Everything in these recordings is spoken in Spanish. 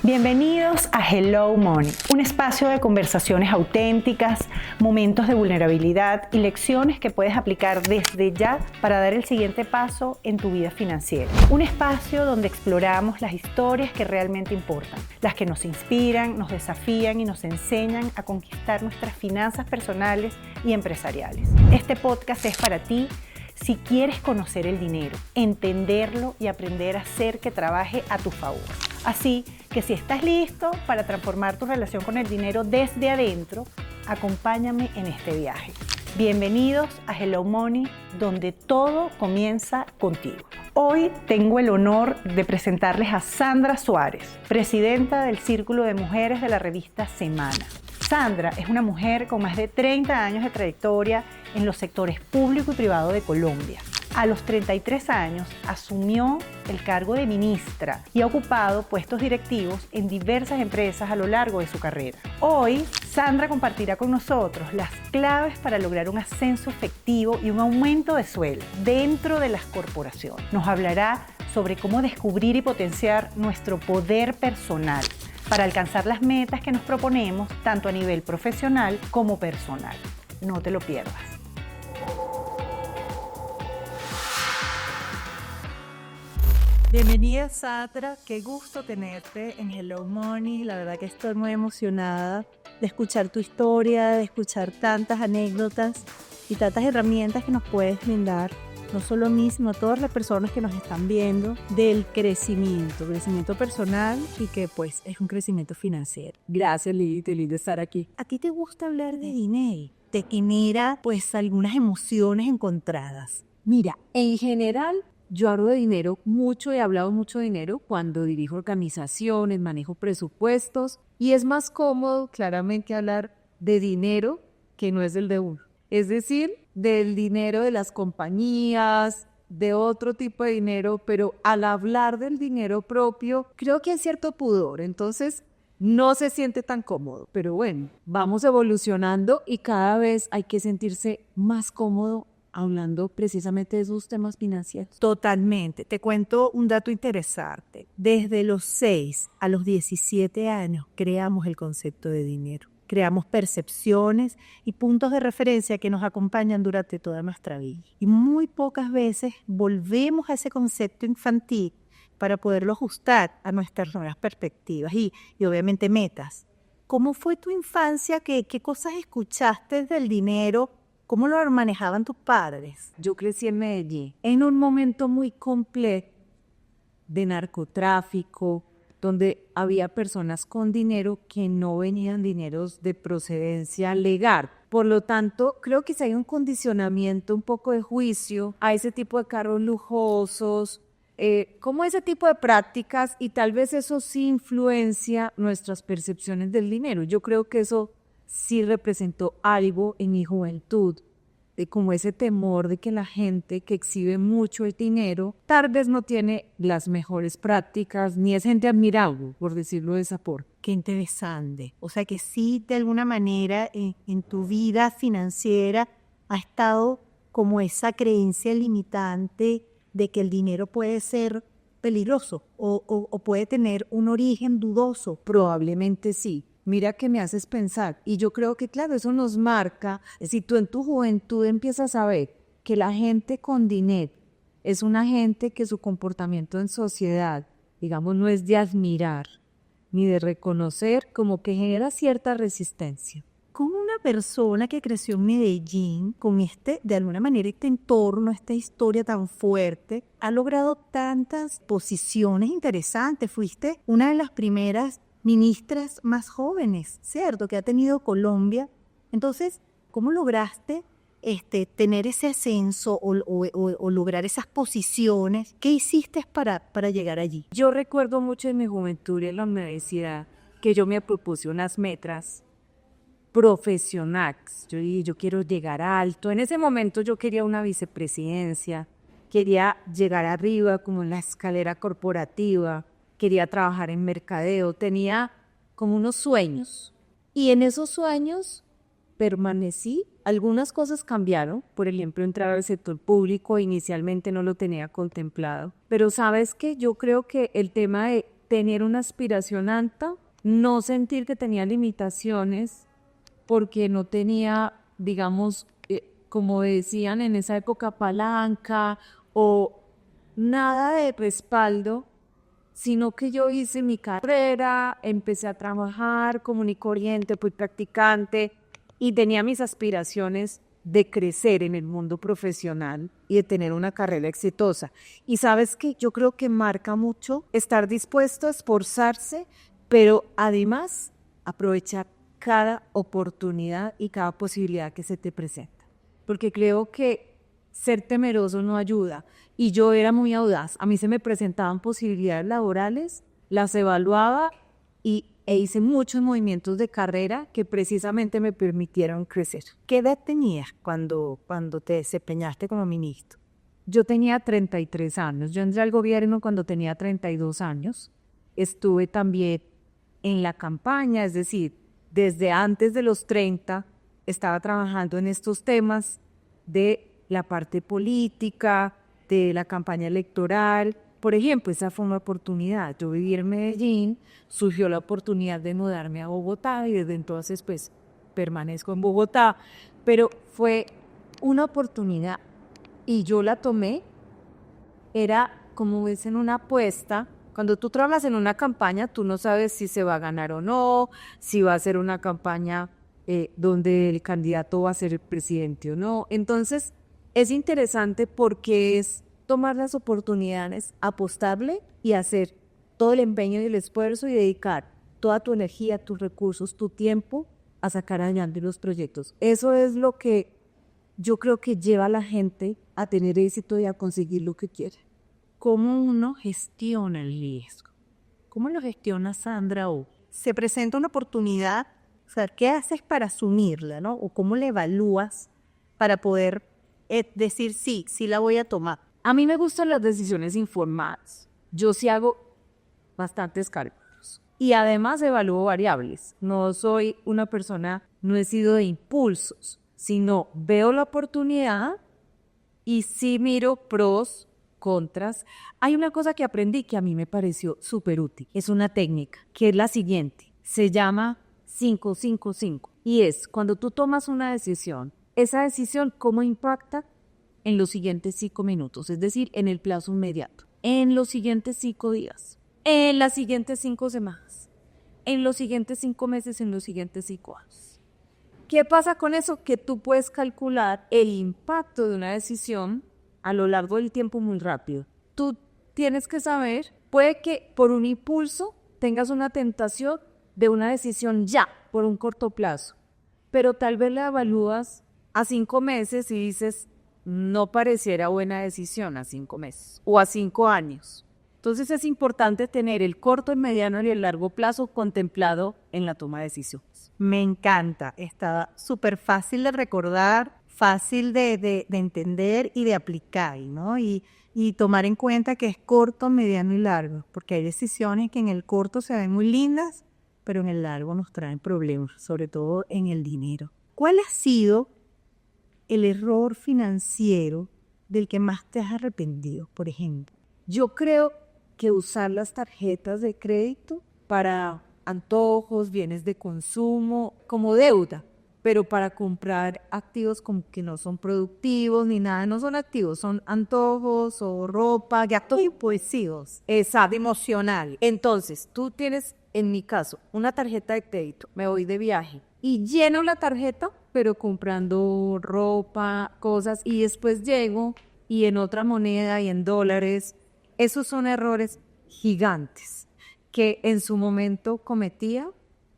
Bienvenidos a Hello Money, un espacio de conversaciones auténticas, momentos de vulnerabilidad y lecciones que puedes aplicar desde ya para dar el siguiente paso en tu vida financiera. Un espacio donde exploramos las historias que realmente importan, las que nos inspiran, nos desafían y nos enseñan a conquistar nuestras finanzas personales y empresariales. Este podcast es para ti si quieres conocer el dinero, entenderlo y aprender a hacer que trabaje a tu favor. Así que si estás listo para transformar tu relación con el dinero desde adentro, acompáñame en este viaje. Bienvenidos a Hello Money, donde todo comienza contigo. Hoy tengo el honor de presentarles a Sandra Suárez, presidenta del Círculo de Mujeres de la revista Semana. Sandra es una mujer con más de 30 años de trayectoria en los sectores público y privado de Colombia. A los 33 años asumió el cargo de ministra y ha ocupado puestos directivos en diversas empresas a lo largo de su carrera. Hoy, Sandra compartirá con nosotros las claves para lograr un ascenso efectivo y un aumento de sueldo dentro de las corporaciones. Nos hablará sobre cómo descubrir y potenciar nuestro poder personal para alcanzar las metas que nos proponemos tanto a nivel profesional como personal. No te lo pierdas. Bienvenida, Sandra, qué gusto tenerte en Hello Money. La verdad que estoy muy emocionada de escuchar tu historia, de escuchar tantas anécdotas y tantas herramientas que nos puedes brindar, no solo a mí, sino a todas las personas que nos están viendo, del crecimiento personal y que pues es un crecimiento financiero. Gracias, Lili, te lindo estar aquí. ¿A ti te gusta hablar de dinero? ¿Te genera pues algunas emociones encontradas? Mira, en general yo hablo de dinero mucho, he hablado mucho de dinero cuando dirijo organizaciones, manejo presupuestos y es más cómodo claramente hablar de dinero que no es del de uno. Es decir, del dinero de las compañías, de otro tipo de dinero, pero al hablar del dinero propio, creo que hay cierto pudor, entonces no se siente tan cómodo. Pero bueno, vamos evolucionando y cada vez hay que sentirse más cómodo hablando precisamente de esos temas financieros. Totalmente. Te cuento un dato interesante. Desde los 6 a los 17 años creamos el concepto de dinero. Creamos percepciones y puntos de referencia que nos acompañan durante toda nuestra vida. Y muy pocas veces volvemos a ese concepto infantil para poderlo ajustar a nuestras nuevas perspectivas y obviamente metas. ¿Cómo fue tu infancia? ¿Qué cosas escuchaste del dinero? ¿Cómo lo manejaban tus padres? Yo crecí en Medellín en un momento muy complejo de narcotráfico, donde había personas con dinero que no venían dineros de procedencia legal. Por lo tanto, creo que si hay un condicionamiento, un poco de juicio a ese tipo de carros lujosos, como ese tipo de prácticas, y tal vez eso sí influencia nuestras percepciones del dinero. Yo creo que eso sí representó algo en mi juventud, de como ese temor de que la gente que exhibe mucho el dinero tal vez no tiene las mejores prácticas, ni es gente admirable, por decirlo de esa forma. Qué interesante. O sea que sí, de alguna manera, en tu vida financiera ha estado como esa creencia limitante de que el dinero puede ser peligroso o puede tener un origen dudoso. Probablemente sí. Mira que me haces pensar, y yo creo que claro, eso nos marca, si tú en tu juventud empiezas a ver que la gente con dinero es una gente que su comportamiento en sociedad, digamos, no es de admirar ni de reconocer, como que genera cierta resistencia. ¿Cómo una persona que creció en Medellín, con de alguna manera este entorno, esta historia tan fuerte, ha logrado tantas posiciones interesantes? Fuiste una de las primeras ministras más jóvenes, ¿cierto?, que ha tenido Colombia. Entonces, ¿cómo lograste tener ese ascenso o lograr esas posiciones? ¿Qué hiciste para llegar allí? Yo recuerdo mucho en mi juventud y en la universidad que yo me propuse unas metas profesionales. Yo dije, yo quiero llegar alto. En ese momento yo quería una vicepresidencia, quería llegar arriba como en la escalera corporativa, quería trabajar en mercadeo, tenía como unos sueños. Y en esos sueños permanecí. Algunas cosas cambiaron, por ejemplo, entrar al sector público, inicialmente no lo tenía contemplado. Pero sabes que yo creo que el tema de tener una aspiración alta, no sentir que tenía limitaciones porque no tenía, digamos, como decían en esa época, palanca o nada de respaldo, sino que yo hice mi carrera, empecé a trabajar común y corriente, fui practicante y tenía mis aspiraciones de crecer en el mundo profesional y de tener una carrera exitosa. Y sabes que yo creo que marca mucho estar dispuesto a esforzarse, pero además aprovechar cada oportunidad y cada posibilidad que se te presenta. Porque creo que ser temeroso no ayuda. Y yo era muy audaz. A mí se me presentaban posibilidades laborales, las evaluaba e hice muchos movimientos de carrera que precisamente me permitieron crecer. ¿Qué edad tenías cuando te desempeñaste como ministro? Yo tenía 33 años. Yo entré al gobierno cuando tenía 32 años. Estuve también en la campaña, es decir, desde antes de los 30 estaba trabajando en estos temas de la parte política, de la campaña electoral. Por ejemplo, esa fue una oportunidad. Yo viví en Medellín, surgió la oportunidad de mudarme a Bogotá y desde entonces pues permanezco en Bogotá, pero fue una oportunidad y yo la tomé. Era como ves en una apuesta. Cuando tú trabajas en una campaña, tú no sabes si se va a ganar o no, si va a ser una campaña donde el candidato va a ser el presidente o no. Entonces, es interesante porque es tomar las oportunidades, apostarle y hacer todo el empeño y el esfuerzo y dedicar toda tu energía, tus recursos, tu tiempo a sacar adelante los proyectos. Eso es lo que yo creo que lleva a la gente a tener éxito y a conseguir lo que quiere. ¿Cómo uno gestiona el riesgo? ¿Cómo lo gestiona Sandra hoy? Se presenta una oportunidad, o sea, ¿qué haces para asumirla, no? O cómo la evalúas para poder decir sí la voy a tomar. A mí me gustan las decisiones informadas. Yo sí hago bastantes cálculos y además evalúo variables. No soy una persona, no he sido de impulsos, sino veo la oportunidad y sí miro pros, contras. Hay una cosa que aprendí que a mí me pareció súper útil. Es una técnica que es la siguiente. Se llama 5-5-5 y es cuando tú tomas una decisión, esa decisión cómo impacta en los siguientes 5 minutos, es decir, en el plazo inmediato, en los siguientes 5 días, en las siguientes 5 semanas, en los siguientes 5 meses, en los siguientes 5 años. ¿Qué pasa con eso? Que tú puedes calcular el impacto de una decisión a lo largo del tiempo muy rápido. Tú tienes que saber, puede que por un impulso tengas una tentación de una decisión ya, por un corto plazo, pero tal vez la evalúas a 5 meses y dices, no pareciera buena decisión a 5 meses o a 5 años. Entonces es importante tener el corto, el mediano y el largo plazo contemplado en la toma de decisiones. Me encanta, está súper fácil de recordar, fácil de entender y de aplicar, ¿no? Y tomar en cuenta que es corto, mediano y largo, porque hay decisiones que en el corto se ven muy lindas, pero en el largo nos traen problemas, sobre todo en el dinero. ¿Cuál ha sido el error financiero del que más te has arrepentido, por ejemplo? Yo creo que usar las tarjetas de crédito para antojos, bienes de consumo, como deuda, pero para comprar activos como que no son productivos ni nada, no son activos, son antojos o ropa, gastos impulsivos. Exacto, emocional. Entonces, tú tienes, en mi caso, una tarjeta de crédito, me voy de viaje y lleno la tarjeta, pero comprando ropa, cosas, y después llego y en otra moneda y en dólares. Esos son errores gigantes que en su momento cometía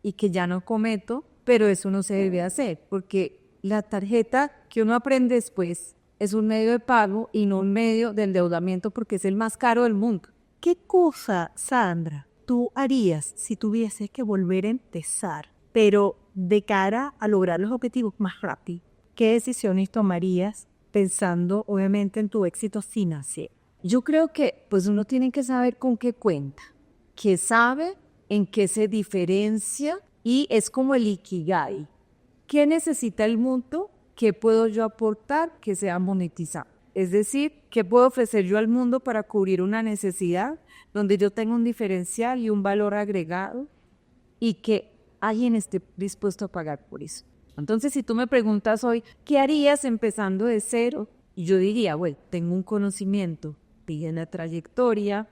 y que ya no cometo, pero eso no se debe hacer porque la tarjeta que uno aprende después es un medio de pago y no un medio de endeudamiento porque es el más caro del mundo. ¿Qué cosa, Sandra, tú harías si tuvieses que volver a empezar, pero de cara a lograr los objetivos más rápido? ¿Qué decisiones tomarías pensando obviamente en tu éxito financiero? Yo creo que pues uno tiene que saber con qué cuenta, que sabe en qué se diferencia y es como el Ikigai. ¿Qué necesita el mundo? ¿Qué puedo yo aportar que sea monetizado? Es decir, ¿qué puedo ofrecer yo al mundo para cubrir una necesidad donde yo tengo un diferencial y un valor agregado y que alguien esté dispuesto a pagar por eso? Entonces, si tú me preguntas hoy, ¿qué harías empezando de cero? Y yo diría, bueno, tengo un conocimiento, pide una trayectoria,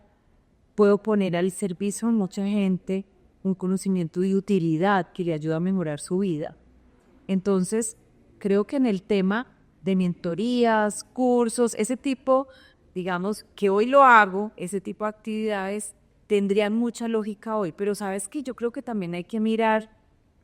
puedo poner al servicio a mucha gente un conocimiento de utilidad que le ayuda a mejorar su vida. Entonces, creo que en el tema de mentorías, cursos, ese tipo, digamos, que hoy lo hago, ese tipo de actividades tendrían mucha lógica hoy, pero sabes que yo creo que también hay que mirar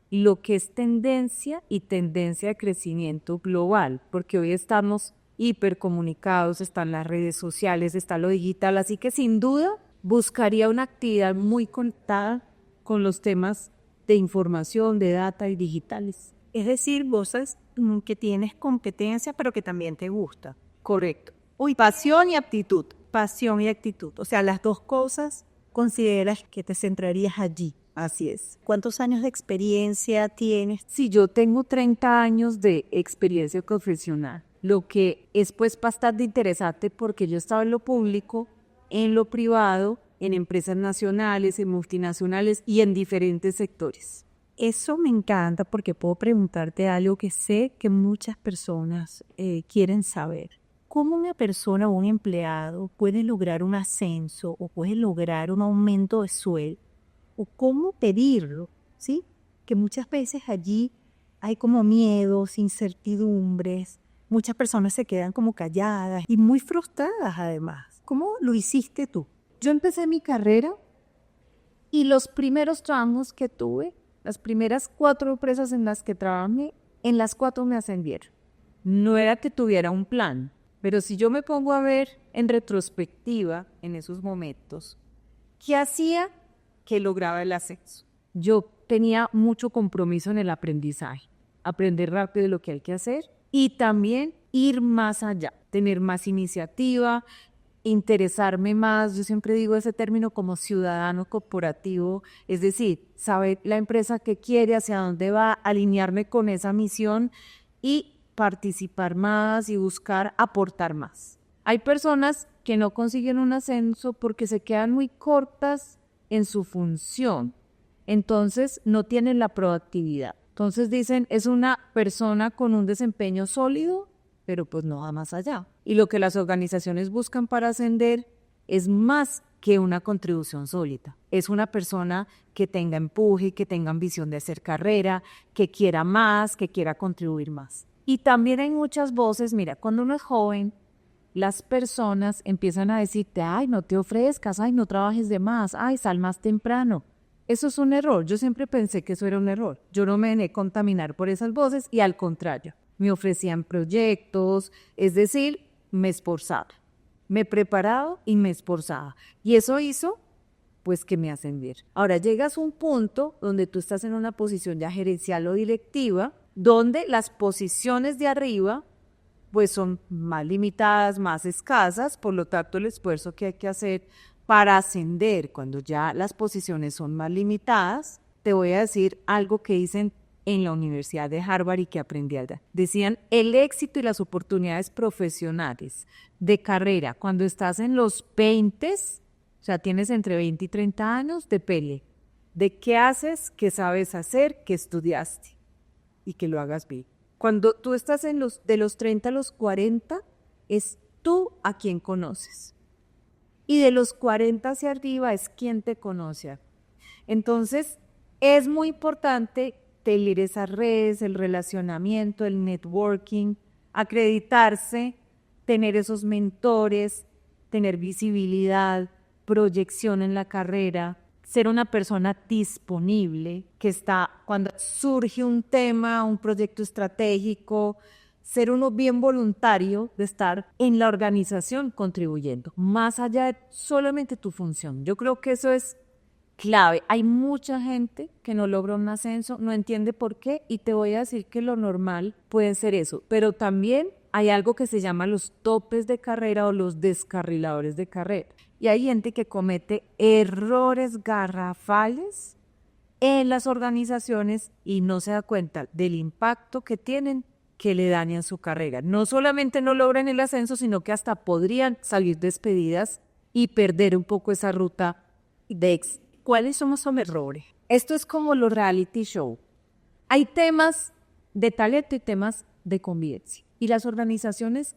lo que es tendencia y tendencia de crecimiento global, porque hoy estamos hipercomunicados, están las redes sociales, está lo digital, así que sin duda buscaría una actividad muy conectada con los temas de información, de data y digitales. Es decir, vos es que tienes competencia, pero que también te gusta. Correcto. Uy, pasión y aptitud. Pasión y actitud. O sea, las dos cosas consideras que te centrarías allí. Así es. ¿Cuántos años de experiencia tienes? Sí, yo tengo 30 años de experiencia profesional, lo que es pues bastante interesante porque yo estaba en lo público, en lo privado, en empresas nacionales, en multinacionales y en diferentes sectores. Eso me encanta porque puedo preguntarte algo que sé que muchas personas quieren saber. ¿Cómo una persona o un empleado puede lograr un ascenso o puede lograr un aumento de sueldo? ¿O cómo pedirlo? ¿Sí? Que muchas veces allí hay como miedos, incertidumbres. Muchas personas se quedan como calladas y muy frustradas además. ¿Cómo lo hiciste tú? Yo empecé mi carrera y los primeros trabajos que tuve, las primeras 4 empresas en las que trabajé, en las 4 me ascendieron. No era que tuviera un plan, pero si yo me pongo a ver en retrospectiva en esos momentos, ¿qué hacía que lograba el ascenso? Yo tenía mucho compromiso en el aprendizaje, aprender rápido lo que hay que hacer y también ir más allá, tener más iniciativa, interesarme más. Yo siempre digo ese término como ciudadano corporativo, es decir, saber la empresa que quiere, hacia dónde va, alinearme con esa misión y participar más y buscar aportar más. Hay personas que no consiguen un ascenso porque se quedan muy cortas en su función, entonces no tienen la proactividad. Entonces dicen, es una persona con un desempeño sólido, pero pues no va más allá. Y lo que las organizaciones buscan para ascender es más que una contribución sólida. Es una persona que tenga empuje, que tenga ambición de hacer carrera, que quiera más, que quiera contribuir más. Y también hay muchas voces, mira, cuando uno es joven, las personas empiezan a decirte, ay, no te ofrezcas, ay, no trabajes de más, ay, sal más temprano. Eso es un error. Yo siempre pensé que eso era un error. Yo no me dejé contaminar por esas voces y al contrario, me ofrecían proyectos, es decir, me esforzaba. Me preparaba y me esforzaba. Y eso hizo, pues, que me ascendiera. Ahora, llegas a un punto donde tú estás en una posición ya gerencial o directiva, donde las posiciones de arriba pues son más limitadas, más escasas, por lo tanto el esfuerzo que hay que hacer para ascender cuando ya las posiciones son más limitadas, te voy a decir algo que dicen en la Universidad de Harvard y que aprendí allá. Decían, el éxito y las oportunidades profesionales de carrera, cuando estás en los 20, o sea, tienes entre 20 y 30 años, depende de qué haces, qué sabes hacer, qué estudiaste y que lo hagas bien. Cuando tú estás de los 30 a los 40, es tú a quien conoces. Y de los 40 hacia arriba es quien te conoce. Entonces, es muy importante tener esas redes, el relacionamiento, el networking, acreditarse, tener esos mentores, tener visibilidad, proyección en la carrera, ser una persona disponible, que está cuando surge un tema, un proyecto estratégico, ser uno bien voluntario de estar en la organización contribuyendo, más allá de solamente tu función. Yo creo que eso es clave. Hay mucha gente que no logra un ascenso, no entiende por qué, y te voy a decir que lo normal puede ser eso, pero también hay algo que se llama los topes de carrera o los descarriladores de carrera. Y hay gente que comete errores garrafales en las organizaciones y no se da cuenta del impacto que tienen, que le dañan su carrera. No solamente no logran el ascenso, sino que hasta podrían salir despedidas y perder un poco esa ruta de éxito. ¿Cuáles son los errores? Esto es como los reality show. Hay temas de talento y temas de convivencia. Y las organizaciones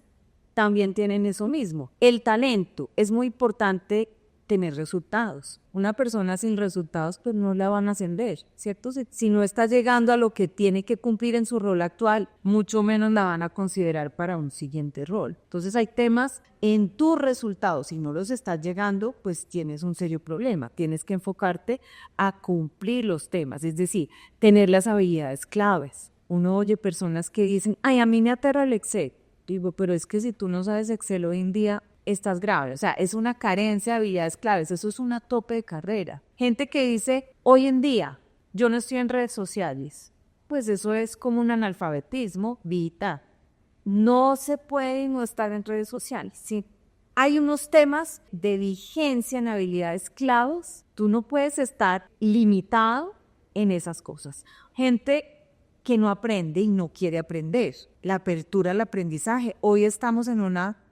también tienen eso mismo. El talento es muy importante tener resultados. Una persona sin resultados pues no la van a ascender, ¿cierto? Si no está llegando a lo que tiene que cumplir en su rol actual, mucho menos la van a considerar para un siguiente rol. Entonces hay temas en tus resultados, si no los estás llegando, pues tienes un serio problema. Tienes que enfocarte a cumplir los temas, es decir, tener las habilidades claves. Uno oye personas que dicen, ay, a mí me aterra el Excel. Digo, pero es que si tú no sabes Excel hoy en día, estás grave. O sea, es una carencia de habilidades claves. Eso es una tope de carrera. Gente que dice, hoy en día, yo no estoy en redes sociales. Pues eso es como un analfabetismo, Vita. No se puede no estar en redes sociales. Sí. Hay unos temas de vigencia en habilidades claves. Tú no puedes estar limitado en esas cosas. Gente que no aprende y no quiere aprender. La apertura al aprendizaje. Hoy estamos en una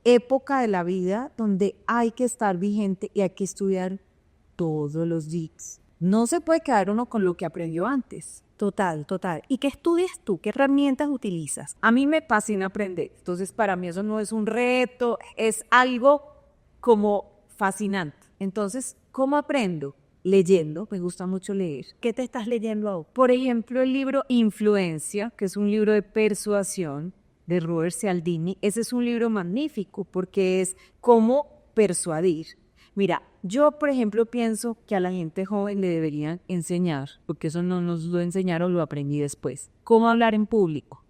época de la vida donde hay que estar vigente y hay que estudiar todos los días. No se puede quedar uno con lo que aprendió antes. Total. ¿Y qué estudias tú? ¿Qué herramientas utilizas? A mí me fascina aprender. Entonces, para mí eso no es un reto, es algo como fascinante. Entonces, ¿cómo aprendo? Leyendo, me gusta mucho leer. ¿Qué te estás leyendo ahora? Por ejemplo, el libro Influencia, que es un libro de persuasión de Robert Cialdini. Ese es un libro magnífico porque es cómo persuadir. Mira, yo, por ejemplo, pienso que a la gente joven le deberían enseñar, porque eso no nos lo enseñaron, lo aprendí después, cómo hablar en público,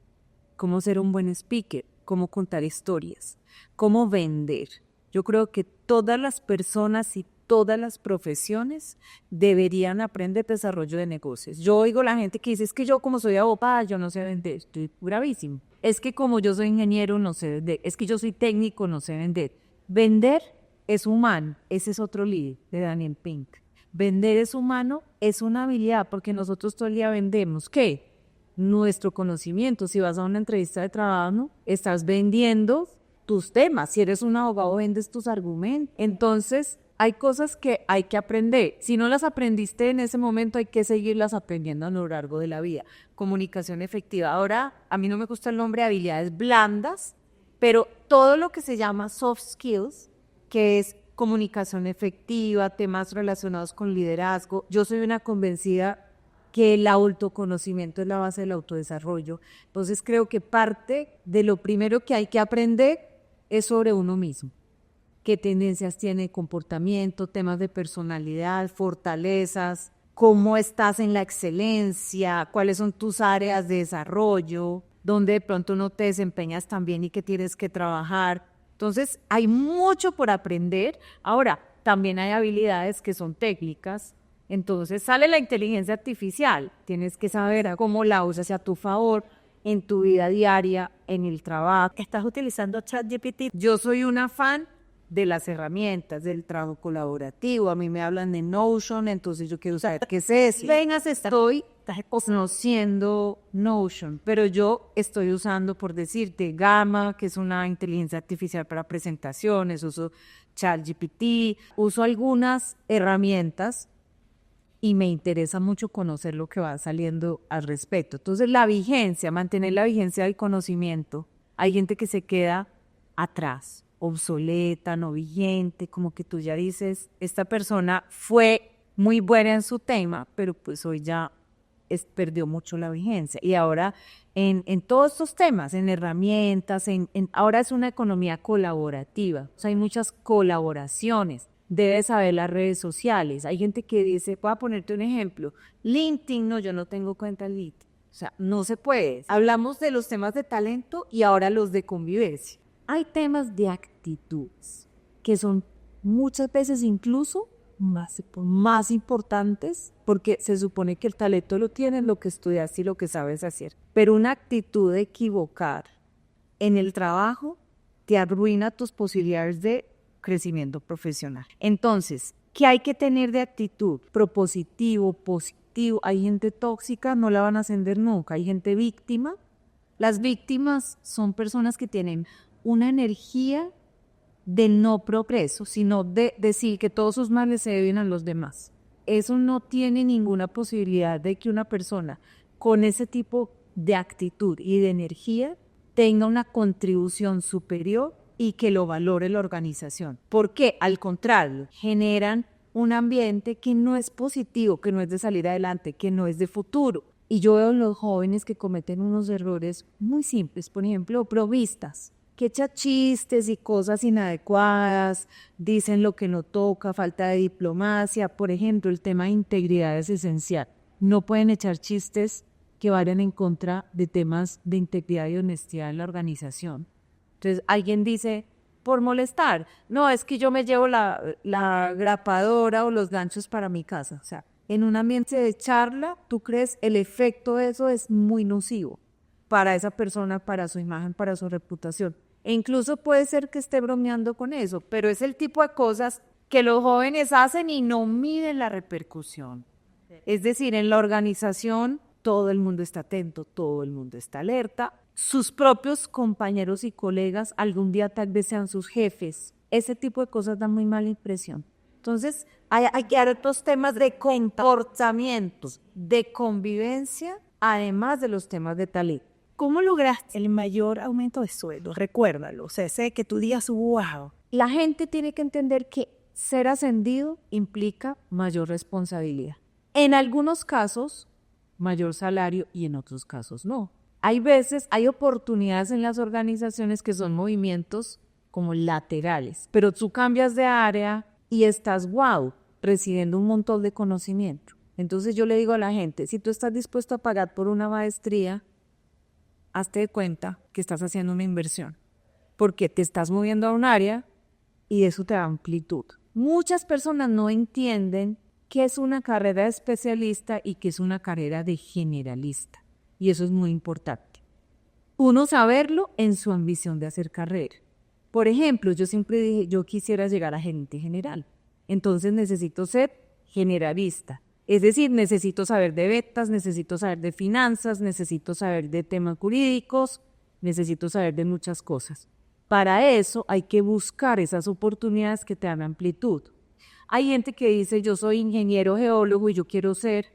cómo ser un buen speaker, cómo contar historias, cómo vender. Yo creo que todas las personas y todas las profesiones deberían aprender desarrollo de negocios. Yo oigo la gente que dice, es que yo como soy abogada, yo no sé vender, estoy gravísimo. Es que como yo soy ingeniero, no sé vender. Es que yo soy técnico, no sé vender. Vender es humano. Ese es otro libro de Daniel Pink. Vender es humano, es una habilidad, porque nosotros todo el día vendemos. ¿Qué? Nuestro conocimiento. Si vas a una entrevista de trabajo, ¿no? Estás vendiendo tus temas. Si eres un abogado, vendes tus argumentos. Entonces, hay cosas que hay que aprender. Si no las aprendiste en ese momento, hay que seguirlas aprendiendo a lo largo de la vida. Comunicación efectiva. Ahora, a mí no me gusta el nombre de habilidades blandas, pero todo lo que se llama soft skills, que es comunicación efectiva, temas relacionados con liderazgo. Yo soy una convencida que el autoconocimiento es la base del autodesarrollo. Entonces, creo que parte de lo primero que hay que aprender es sobre uno mismo. Qué tendencias tiene comportamiento, temas de personalidad, fortalezas, cómo estás en la excelencia, cuáles son tus áreas de desarrollo, dónde de pronto no te desempeñas tan bien y que tienes que trabajar. Entonces, hay mucho por aprender. Ahora, también hay habilidades que son técnicas. Entonces, sale la inteligencia artificial. Tienes que saber cómo la usas a tu favor en tu vida diaria, en el trabajo. ¿Estás utilizando ChatGPT? Yo soy una fan de las herramientas, del trabajo colaborativo. A mí me hablan de Notion, entonces yo quiero saber qué es eso. Estoy conociendo Notion, pero yo estoy usando, por decirte, Gamma, que es una inteligencia artificial para presentaciones, uso ChatGPT, uso algunas herramientas y me interesa mucho conocer lo que va saliendo al respecto. Entonces, la vigencia, mantener la vigencia del conocimiento. Hay gente que se queda atrás, obsoleta, no vigente, como que tú ya dices, esta persona fue muy buena en su tema, pero pues hoy ya perdió mucho la vigencia. Y ahora en todos estos temas, en herramientas, ahora es una economía colaborativa, o sea, hay muchas colaboraciones. Debes saber las redes sociales. Hay gente que dice, voy a ponerte un ejemplo, LinkedIn, no, yo no tengo cuenta LinkedIn. O sea, no se puede. Hablamos de los temas de talento y ahora los de convivencia. Hay temas de actitudes que son muchas veces incluso más importantes, porque se supone que el talento lo tienes, lo que estudias y lo que sabes hacer. Pero una actitud de equivocar en el trabajo te arruina tus posibilidades de crecimiento profesional. Entonces, ¿qué hay que tener de actitud? Propositivo, positivo. Hay gente tóxica, no la van a ascender nunca. Hay gente víctima, Las víctimas son personas que tienen una energía de no progreso, sino de decir que todos sus males se deben a los demás. Eso no tiene ninguna posibilidad de que una persona con ese tipo de actitud y de energía tenga una contribución superior y que lo valore la organización. Porque, al contrario, generan un ambiente que no es positivo, que no es de salir adelante, que no es de futuro. Y yo veo en los jóvenes que cometen unos errores muy simples, por ejemplo, provistas, que echan chistes y cosas inadecuadas, dicen lo que no toca, falta de diplomacia. Por ejemplo, el tema de integridad es esencial. No pueden echar chistes que vayan en contra de temas de integridad y honestidad en la organización. Entonces, alguien dice, por molestar, no, es que yo me llevo la grapadora o los ganchos para mi casa. O sea, en un ambiente de charla, ¿tú crees el efecto de eso es muy nocivo para esa persona, para su imagen, para su reputación? E incluso puede ser que esté bromeando con eso, pero es el tipo de cosas que los jóvenes hacen y no miden la repercusión. Es decir, en la organización todo el mundo está atento, todo el mundo está alerta. Sus propios compañeros y colegas algún día tal vez sean sus jefes. Ese tipo de cosas dan muy mala impresión. Entonces, hay que dar otros temas de comportamientos, de convivencia, además de los temas de talento. ¿Cómo lograste el mayor aumento de sueldo? Recuérdalo, o sea, sé que tu día wow. La gente tiene que entender que ser ascendido implica mayor responsabilidad. En algunos casos, mayor salario y en otros casos no. Hay veces, hay oportunidades en las organizaciones que son movimientos como laterales, pero tú cambias de área y estás recibiendo un montón de conocimiento. Entonces yo le digo a la gente, si tú estás dispuesto a pagar por una maestría, hazte de cuenta que estás haciendo una inversión, porque te estás moviendo a un área y eso te da amplitud. Muchas personas no entienden qué es una carrera de especialista y qué es una carrera de generalista, y eso es muy importante. Uno saberlo en su ambición de hacer carrera. Por ejemplo, yo siempre dije, yo quisiera llegar a gerente general, entonces necesito ser generalista. Es decir, necesito saber de ventas, necesito saber de finanzas, necesito saber de temas jurídicos, necesito saber de muchas cosas. Para eso hay que buscar esas oportunidades que te dan amplitud. Hay gente que dice, yo soy ingeniero geólogo y yo quiero ser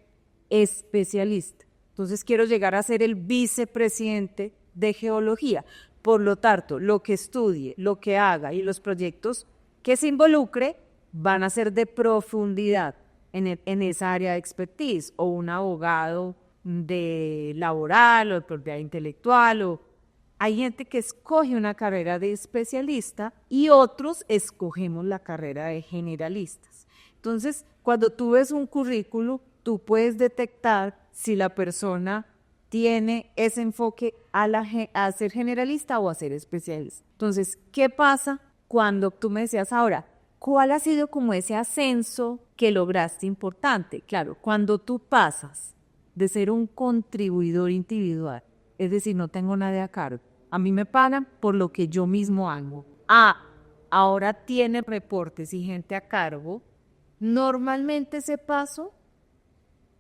especialista. Entonces quiero llegar a ser el vicepresidente de geología. Por lo tanto, lo que estudie, lo que haga y los proyectos que se involucre van a ser de profundidad en esa área de expertise, o un abogado de laboral o de propiedad intelectual. Hay gente que escoge una carrera de especialista y otros escogemos la carrera de generalistas. Entonces, cuando tú ves un currículo, tú puedes detectar si la persona tiene ese enfoque a ser generalista o a ser especialista. Entonces, ¿qué pasa cuando tú me decías ahora, cuál ha sido como ese ascenso que lograste importante? Claro, cuando tú pasas de ser un contribuidor individual, es decir, no tengo nadie a cargo, a mí me pagan por lo que yo mismo hago, ahora tiene reportes y gente a cargo, normalmente ese paso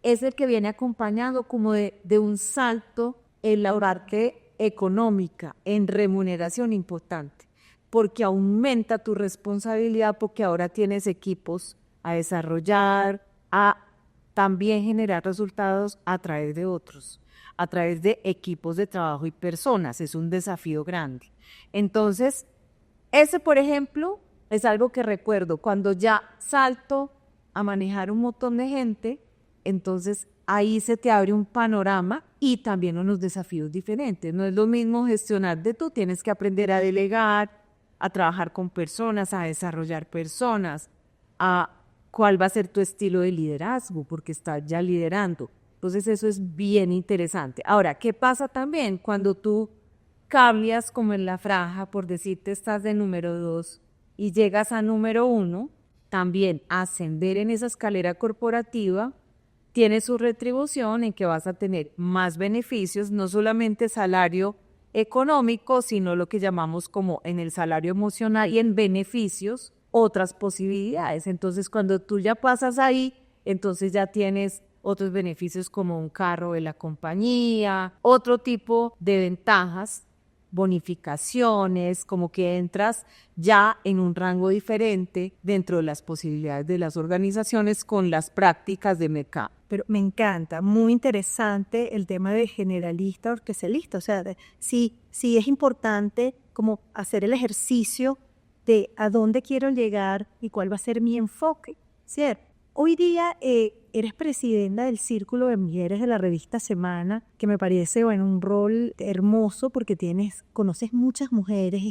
es el que viene acompañado como de un salto en la parte económica, en remuneración importante, porque aumenta tu responsabilidad, porque ahora tienes equipos a desarrollar, a también generar resultados a través de otros, a través de equipos de trabajo y personas. Es un desafío grande. Entonces, ese, por ejemplo, es algo que recuerdo. Cuando ya salto a manejar un montón de gente, entonces ahí se te abre un panorama y también unos desafíos diferentes. No es lo mismo gestionar tú tienes que aprender a delegar, a trabajar con personas, a desarrollar personas, a cuál va a ser tu estilo de liderazgo, porque estás ya liderando. Entonces eso es bien interesante. Ahora, ¿qué pasa también cuando tú cambias como en la franja, por decirte, estás de número 2 y llegas a número 1? También ascender en esa escalera corporativa tiene su retribución en que vas a tener más beneficios, no solamente salario económico, sino lo que llamamos como en el salario emocional y en beneficios, otras posibilidades. Entonces, cuando tú ya pasas ahí, entonces ya tienes otros beneficios como un carro de la compañía, otro tipo de ventajas, bonificaciones, como que entras ya en un rango diferente dentro de las posibilidades de las organizaciones con las prácticas de mercado. Pero me encanta, muy interesante el tema de generalista o especialista. O sea, sí es importante como hacer el ejercicio de a dónde quiero llegar y cuál va a ser mi enfoque, ¿cierto? Hoy día eres presidenta del Círculo de Mujeres de la revista Semana, que me parece, bueno, un rol hermoso porque conoces muchas mujeres,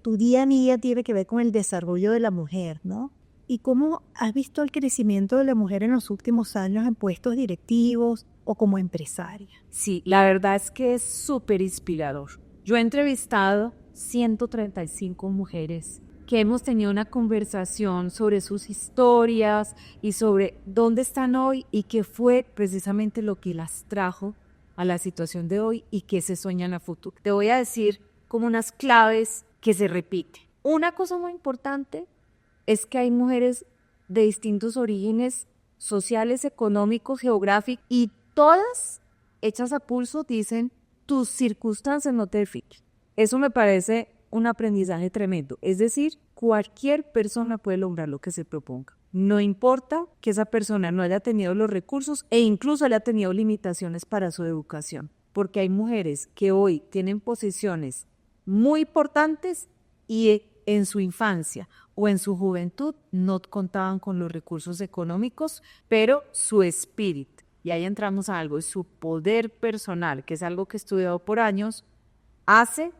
tu día a día tiene que ver con el desarrollo de la mujer, ¿no? ¿Y cómo has visto el crecimiento de la mujer en los últimos años en puestos directivos o como empresaria? Sí, la verdad es que es súper inspirador. Yo he entrevistado 135 mujeres que hemos tenido una conversación sobre sus historias y sobre dónde están hoy y qué fue precisamente lo que las trajo a la situación de hoy y qué se sueñan a futuro. Te voy a decir como unas claves que se repiten. Una cosa muy importante es que hay mujeres de distintos orígenes sociales, económicos, geográficos y todas hechas a pulso dicen tus circunstancias no te definen. Eso me parece un aprendizaje tremendo. Es decir, cualquier persona puede lograr lo que se proponga. No importa que esa persona no haya tenido los recursos e incluso haya tenido limitaciones para su educación. Porque hay mujeres que hoy tienen posiciones muy importantes y en su infancia o en su juventud no contaban con los recursos económicos, pero su espíritu, y ahí entramos a algo, su poder personal, que es algo que he estudiado por años, hace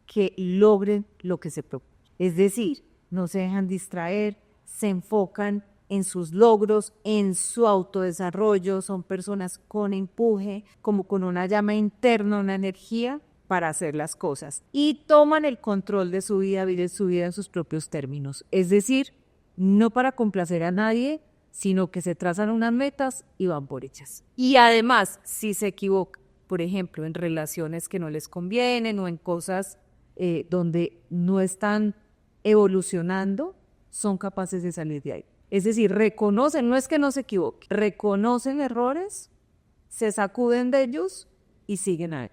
que logren lo que se proponen. Es decir, no se dejan distraer, se enfocan en sus logros, en su autodesarrollo, son personas con empuje, como con una llama interna, una energía para hacer las cosas y toman el control de su vida, viven su vida en sus propios términos. Es decir, no para complacer a nadie, sino que se trazan unas metas y van por ellas. Y además, si se equivocan, por ejemplo, en relaciones que no les convienen o en cosas donde no están evolucionando, son capaces de salir de ahí. Es decir, reconocen, no es que no se equivoquen, reconocen errores, se sacuden de ellos y siguen ahí.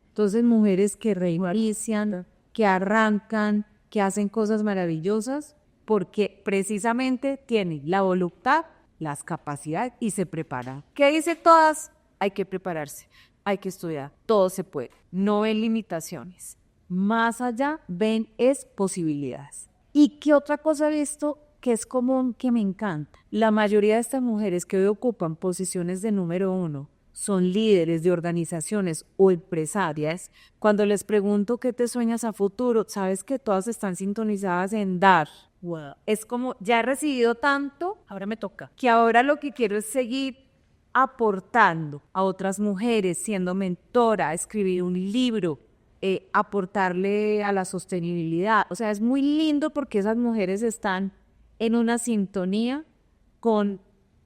Entonces, mujeres que reinician, que arrancan, que hacen cosas maravillosas, porque precisamente tienen la voluntad, las capacidades y se preparan. ¿Qué dicen todas? Hay que prepararse, hay que estudiar, todo se puede, no ven limitaciones. Más allá ven es posibilidades. ¿Y qué otra cosa he visto que es común, que me encanta? La mayoría de estas mujeres que hoy ocupan posiciones de número 1 son líderes de organizaciones o empresarias. Cuando les pregunto qué te sueñas a futuro, sabes que todas están sintonizadas en dar. Wow. Es como, ya he recibido tanto, Ahora me toca. que ahora lo que quiero es seguir aportando a otras mujeres, siendo mentora, escribir un libro, aportarle a la sostenibilidad. O sea, es muy lindo porque esas mujeres están en una sintonía con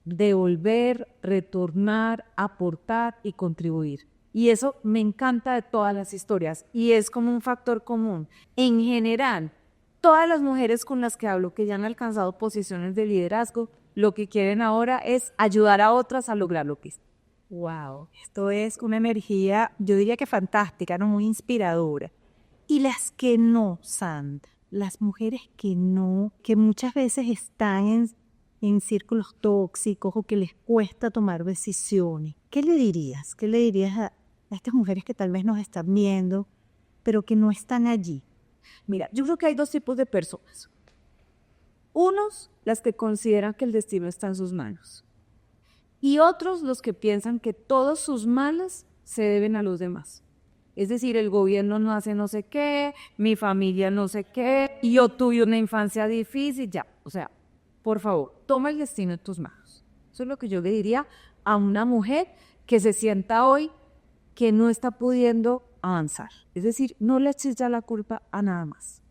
devolver, retornar, aportar y contribuir. Y eso me encanta de todas las historias y es como un factor común. En general, todas las mujeres con las que hablo que ya han alcanzado posiciones de liderazgo, lo que quieren ahora es ayudar a otras a lograr lo que es. Wow, esto es una energía, yo diría que fantástica, ¿no? Muy inspiradora. Y las que no, Sandra, las mujeres que no, que muchas veces están en círculos tóxicos o que les cuesta tomar decisiones, ¿qué le dirías? ¿Qué le dirías a estas mujeres que tal vez nos están viendo, pero que no están allí? Mira, yo creo que hay dos tipos de personas. Unos, las que consideran que el destino está en sus manos. Y otros, los que piensan que todos sus males se deben a los demás. Es decir, el gobierno no hace no sé qué, mi familia no sé qué, y yo tuve una infancia difícil, ya. O sea, por favor, toma el destino en tus manos. Eso es lo que yo le diría a una mujer que se sienta hoy que no está pudiendo avanzar. Es decir, no le eches ya la culpa a nada más.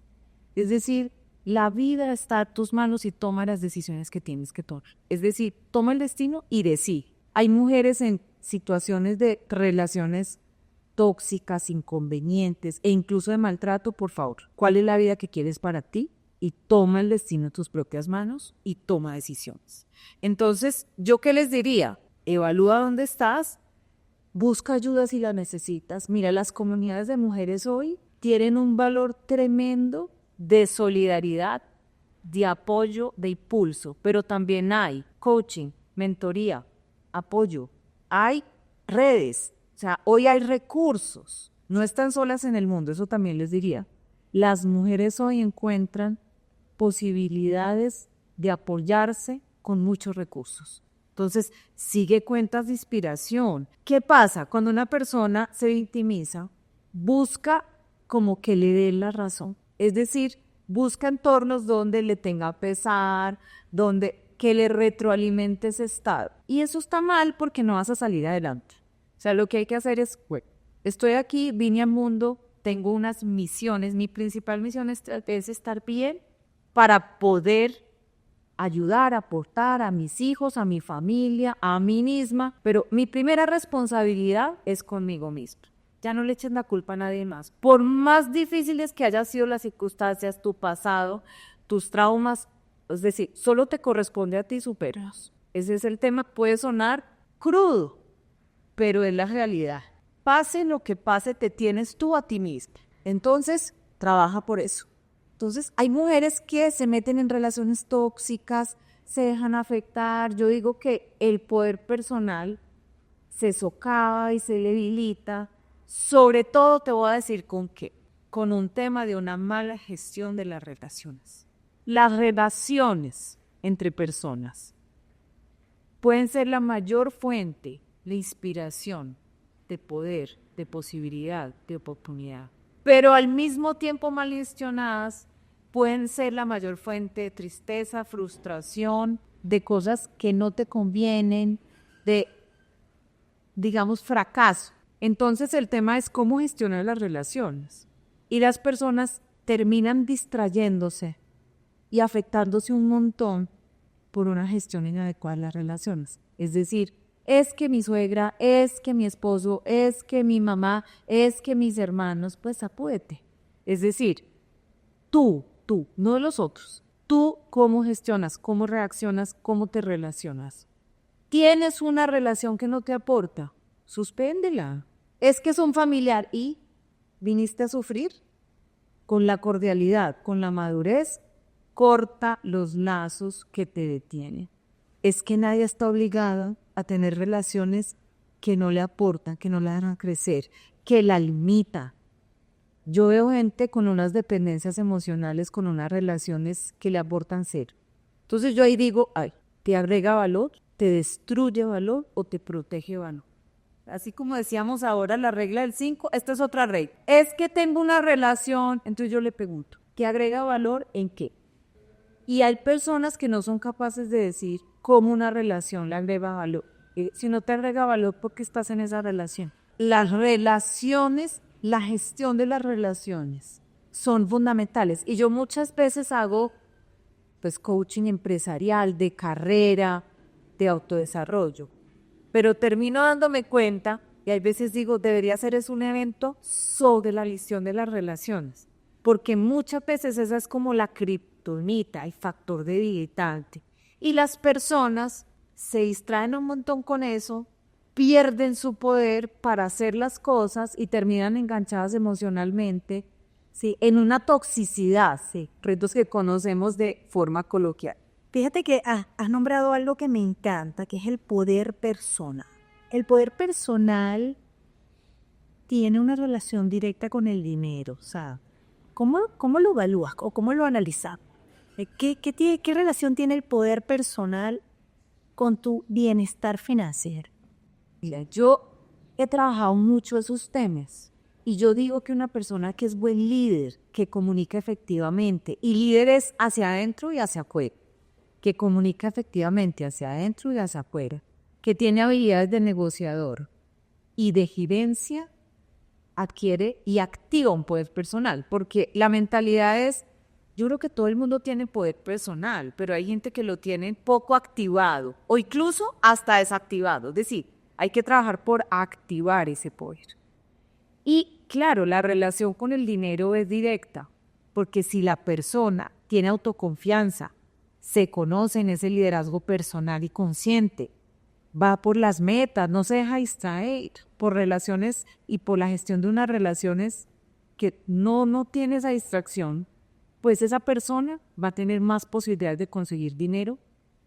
Es decir, la vida está en tus manos y toma las decisiones que tienes que tomar. Es decir, toma el destino y decide. Hay mujeres en situaciones de relaciones tóxicas, inconvenientes e incluso de maltrato, por favor. ¿Cuál es la vida que quieres para ti? Y toma el destino en tus propias manos y toma decisiones. Entonces, ¿yo qué les diría? evalúa dónde estás, busca ayuda si la necesitas. Mira, las comunidades de mujeres hoy tienen un valor tremendo de solidaridad, de apoyo, de impulso, pero también hay coaching, mentoría, apoyo, hay redes, o sea, hoy hay recursos, no están solas en el mundo, eso también les diría. Las mujeres hoy encuentran posibilidades de apoyarse con muchos recursos. Entonces, sigue cuentas de inspiración. ¿Qué pasa? Cuando una persona se victimiza, busca como que le den la razón. Es decir, busca entornos donde le tenga pesar, donde que le retroalimente ese estado. Y eso está mal porque no vas a salir adelante. O sea, lo que hay que hacer es, bueno, estoy aquí, vine al mundo, tengo unas misiones. Mi principal misión es estar bien para poder ayudar, aportar a mis hijos, a mi familia, a mí misma, pero mi primera responsabilidad es conmigo misma. Ya no le eches la culpa a nadie más. Por más difíciles que hayan sido las circunstancias, tu pasado, tus traumas, es decir, solo te corresponde a ti superarlos. Ese es el tema. Puede sonar crudo, pero es la realidad. Pase lo que pase, te tienes tú a ti misma. Entonces, trabaja por eso. Entonces, hay mujeres que se meten en relaciones tóxicas, se dejan afectar. Yo digo que el poder personal se socava y se debilita. Sobre todo, te voy a decir con qué. Con un tema de una mala gestión de las relaciones. Las relaciones entre personas pueden ser la mayor fuente de inspiración, de poder, de posibilidad, de oportunidad. Pero al mismo tiempo mal gestionadas, pueden ser la mayor fuente de tristeza, frustración, de cosas que no te convienen, de, digamos, fracaso. Entonces el tema es cómo gestionar las relaciones. Y las personas terminan distrayéndose y afectándose un montón por una gestión inadecuada de las relaciones. Es decir, es que mi suegra, es que mi esposo, es que mi mamá, es que mis hermanos, pues apúdete. Es decir, tú, no los otros. Tú cómo gestionas, cómo reaccionas, cómo te relacionas. ¿Tienes una relación que no te aporta? Suspéndela. Es que es un familiar y viniste a sufrir. Con la cordialidad, con la madurez, corta los lazos que te detienen. Es que nadie está obligado a tener relaciones que no le aportan, que no le dan a crecer, que la limita. Yo veo gente con unas dependencias emocionales, con unas relaciones que le aportan cero. Entonces yo ahí digo, ay, ¿te agrega valor, te destruye valor o te protege valor? Así como decíamos ahora la regla del 5, esta es otra regla. Es que tengo una relación, entonces yo le pregunto, ¿qué agrega valor en qué? Y hay personas que no son capaces de decir cómo una relación le agrega valor. Si no te agrega valor, ¿por qué estás en esa relación? Las relaciones, la gestión de las relaciones son fundamentales. Y yo muchas veces hago pues coaching empresarial, de carrera, de autodesarrollo. Pero termino dándome cuenta, y hay veces digo, debería ser es un evento sobre la gestión de las relaciones. Porque muchas veces esa es como la kriptonita, el factor debilitante. Y las personas se distraen un montón con eso, pierden su poder para hacer las cosas y terminan enganchadas emocionalmente, ¿sí? En una toxicidad, ¿sí? Retos que conocemos de forma coloquial. Fíjate que has nombrado algo que me encanta, que es el poder personal. El poder personal tiene una relación directa con el dinero, o sea, ¿cómo lo evalúas o cómo lo analizas? ¿Qué relación tiene el poder personal con tu bienestar financiero? Mira, yo he trabajado mucho esos temas y yo digo que una persona que es buen líder, que comunica efectivamente, y líder es hacia adentro y hacia afuera, que comunica efectivamente hacia adentro y hacia afuera, que tiene habilidades de negociador y de gerencia, adquiere y activa un poder personal, porque la mentalidad es, yo creo que todo el mundo tiene poder personal, pero hay gente que lo tiene poco activado o incluso hasta desactivado, es decir, hay que trabajar por activar ese poder. Y claro, la relación con el dinero es directa, porque si la persona tiene autoconfianza, se conoce en ese liderazgo personal y consciente, va por las metas, no se deja distraer por relaciones y por la gestión de unas relaciones que no tiene esa distracción, pues esa persona va a tener más posibilidades de conseguir dinero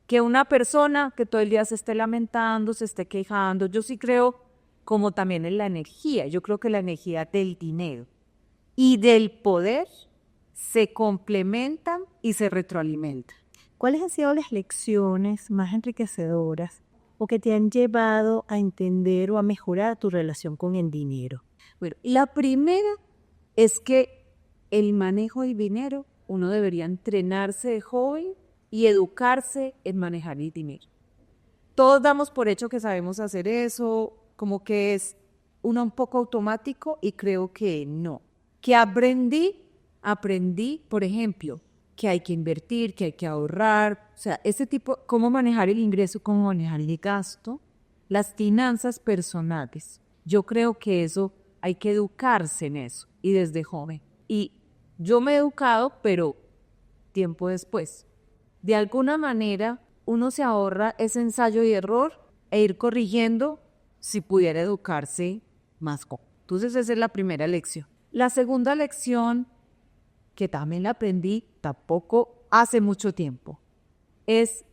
que una persona que todo el día se esté lamentando, se esté quejando. Yo sí creo, como también en la energía, yo creo que la energía del dinero y del poder se complementan y se retroalimentan. ¿Cuáles han sido las lecciones más enriquecedoras o que te han llevado a entender o a mejorar tu relación con el dinero? Bueno, la primera es que el manejo del dinero, uno debería entrenarse de joven y educarse en manejar el dinero. Todos damos por hecho que sabemos hacer eso, como que es un poco automático, y creo que no. Que aprendí, por ejemplo, que hay que invertir, que hay que ahorrar, o sea, ese tipo, cómo manejar el ingreso, cómo manejar el gasto, las finanzas personales. Yo creo que eso hay que educarse en eso, y desde joven. Y yo me he educado, pero tiempo después. De alguna manera, uno se ahorra ese ensayo y error e ir corrigiendo si pudiera educarse más joven. Entonces, esa es la primera lección. La segunda lección, que también la aprendí tampoco hace mucho tiempo, es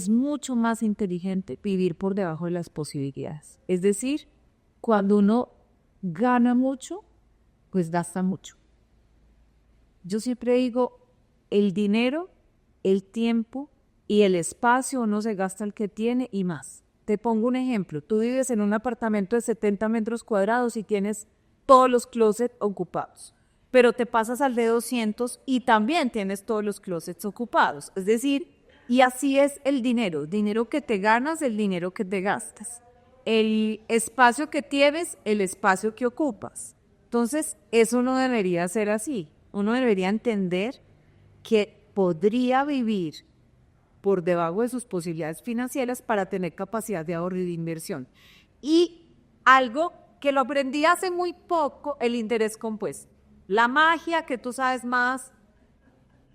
mucho más inteligente vivir por debajo de las posibilidades. Es decir, cuando uno gana mucho, pues gasta mucho. Yo siempre digo, el dinero, el tiempo y el espacio uno se gasta el que tiene y más. Te pongo un ejemplo. Tú vives en un apartamento de 70 metros cuadrados y tienes todos los closets ocupados, pero te pasas al de 200 y también tienes todos los closets ocupados. Es decir, y así es el dinero que te ganas, el dinero que te gastas, el espacio que tienes, el espacio que ocupas. Entonces, eso no debería ser así. Uno debería entender que podría vivir por debajo de sus posibilidades financieras para tener capacidad de ahorro y de inversión. Y algo que lo aprendí hace muy poco, el interés compuesto. La magia, que tú sabes más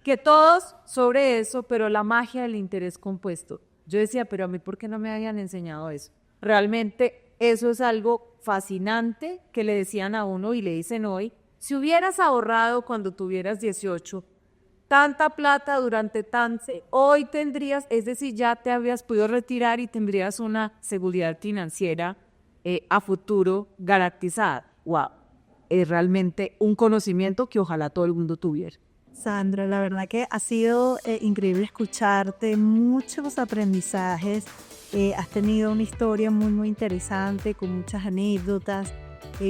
que todos sobre eso, pero la magia del interés compuesto. Yo decía, pero a mí, ¿por qué no me habían enseñado eso? Realmente eso es algo fascinante que le decían a uno y le dicen hoy. Si hubieras ahorrado cuando tuvieras 18, tanta plata durante hoy tendrías, es decir, ya te habías podido retirar y tendrías una seguridad financiera a futuro garantizada. ¡Wow! Es realmente un conocimiento que ojalá todo el mundo tuviera. Sandra, la verdad que ha sido increíble escucharte, muchos aprendizajes, has tenido una historia muy, muy interesante, con muchas anécdotas.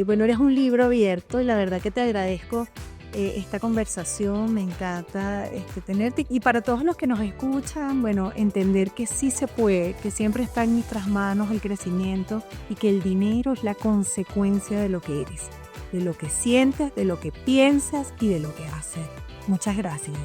Bueno, eres un libro abierto y la verdad que te agradezco esta conversación, me encanta tenerte. Y para todos los que nos escuchan, bueno, entender que sí se puede, que siempre está en nuestras manos el crecimiento y que el dinero es la consecuencia de lo que eres, de lo que sientes, de lo que piensas y de lo que haces. Muchas gracias.